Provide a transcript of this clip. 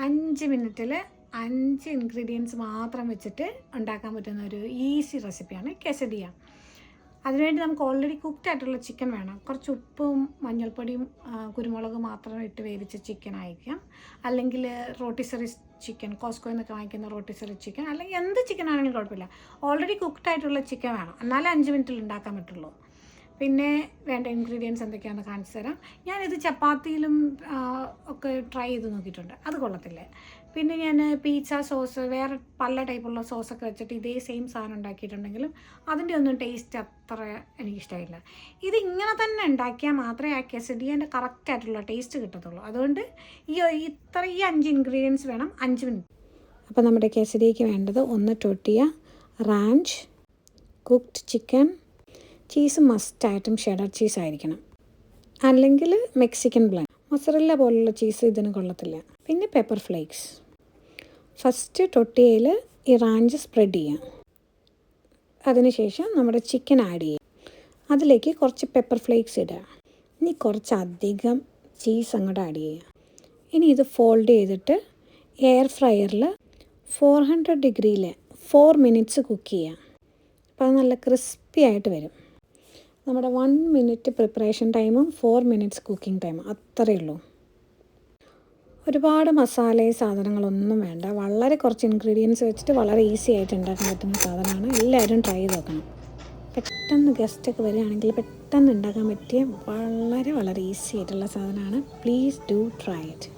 5 മിനിറ്റിൽ 5 ഇൻഗ്രീഡിയൻസ് മാത്രം വെച്ചിട്ട് ഉണ്ടാക്കാൻ പറ്റുന്ന ഒരു ഈസി റെസിപ്പിയാണ് quesadilla. അതിനുവേണ്ടി നമുക്ക് ഓൾറെഡി കുക്ക്ഡ് ആയിട്ടുള്ള ചിക്കൻ വേണം. കുറച്ച് ഉപ്പും മഞ്ഞൾപ്പൊടിയും കുരുമുളക് മാത്രം ഇട്ട് വേവിച്ച ചിക്കൻ ആയിരിക്കാം. അല്ലെങ്കിൽ റോട്ടിസറി ചിക്കൻ, കോസ്കോയിൽ നിന്നൊക്കെ വാങ്ങിക്കുന്ന റോട്ടിസറി ചിക്കൻ, അല്ലെങ്കിൽ എന്ത് ചിക്കൻ ആണെങ്കിലും കുഴപ്പമില്ല. ഓൾറെഡി കുക്ക്ഡ് ആയിട്ടുള്ള ചിക്കൻ വേണം, എന്നാലേ 5 മിനിറ്റിൽ ഉണ്ടാക്കാൻ പറ്റുള്ളൂ. പിന്നെ വേണ്ട ഇൻഗ്രീഡിയൻസ് എന്തൊക്കെയാണെന്ന് കാണിച്ചു തരാം. ഞാനിത് ചപ്പാത്തിയിലും ഒക്കെ ട്രൈ ചെയ്ത് നോക്കിയിട്ടുണ്ട്, അത് കൊള്ളത്തില്ല. പിന്നെ ഞാൻ പീച്ച സോസ്, വേറെ പല ടൈപ്പുള്ള സോസൊക്കെ വെച്ചിട്ട് ഇതേ സെയിം സാധനം ഉണ്ടാക്കിയിട്ടുണ്ടെങ്കിലും അതിൻ്റെ ഒന്നും ടേസ്റ്റ് അത്ര എനിക്കിഷ്ടമില്ല. ഇതിങ്ങനെ തന്നെ ഉണ്ടാക്കിയാൽ മാത്രമേ ആ quesadilla കറക്റ്റായിട്ടുള്ള ടേസ്റ്റ് കിട്ടത്തുള്ളൂ. അതുകൊണ്ട് ഈ 5 ഇൻഗ്രീഡിയൻസ് വേണം 5 മിനിറ്റ്. അപ്പോൾ നമ്മുടെ quesadillയ്ക്ക് വേണ്ടത് 1 ടൊട്ടിയ, റാഞ്ച്, കുക്ക്ഡ് ചിക്കൻ, ചീസ് മസ്റ്റായിട്ടും ഷെഡർ ചീസ് ആയിരിക്കണം, അല്ലെങ്കിൽ മെക്സിക്കൻ ബ്ലെൻഡ്. മൊസറല്ല പോലുള്ള ചീസ് ഇതിന് കൊള്ളത്തില്ല. പിന്നെ പെപ്പർ ഫ്ലേക്സ്. ഫസ്റ്റ് ടൊട്ടിയയിൽ ഈ റാഞ്ച് സ്പ്രെഡ് ചെയ്യാം. അതിനുശേഷം നമ്മുടെ ചിക്കൻ ആഡ് ചെയ്യാം. അതിലേക്ക് കുറച്ച് പെപ്പർ ഫ്ലേക്സ് ഇടുക. ഇനി കുറച്ചധികം ചീസ് അങ്ങോട്ട് ആഡ് ചെയ്യുക. ഇനി ഇത് ഫോൾഡ് ചെയ്തിട്ട് എയർ ഫ്രയറിൽ 400 ഡിഗ്രിയിൽ 4 മിനിറ്റ്സ് കുക്ക് ചെയ്യാം. അപ്പോൾ അത് നല്ല ക്രിസ്പി ആയിട്ട് വരും. നമ്മുടെ 1 മിനിറ്റ് പ്രിപ്പറേഷൻ ടൈമും 4 മിനിറ്റ്സ് കുക്കിംഗ് ടൈമും അത്രയേ ഉള്ളൂ. ഒരുപാട് മസാലയും സാധനങ്ങളൊന്നും വേണ്ട. വളരെ കുറച്ച് ഇൻഗ്രീഡിയൻസ് വെച്ചിട്ട് വളരെ ഈസി ആയിട്ട് ഉണ്ടാക്കാൻ പറ്റുന്ന സാധനമാണ്. എല്ലാവരും ട്രൈ ചെയ്ത് നോക്കണം. പെട്ടെന്ന് ഗസ്റ്റൊക്കെ വരികയാണെങ്കിൽ പെട്ടെന്ന് ഉണ്ടാക്കാൻ പറ്റിയ വളരെ ഈസി ആയിട്ടുള്ള സാധനമാണ്. Please do try it.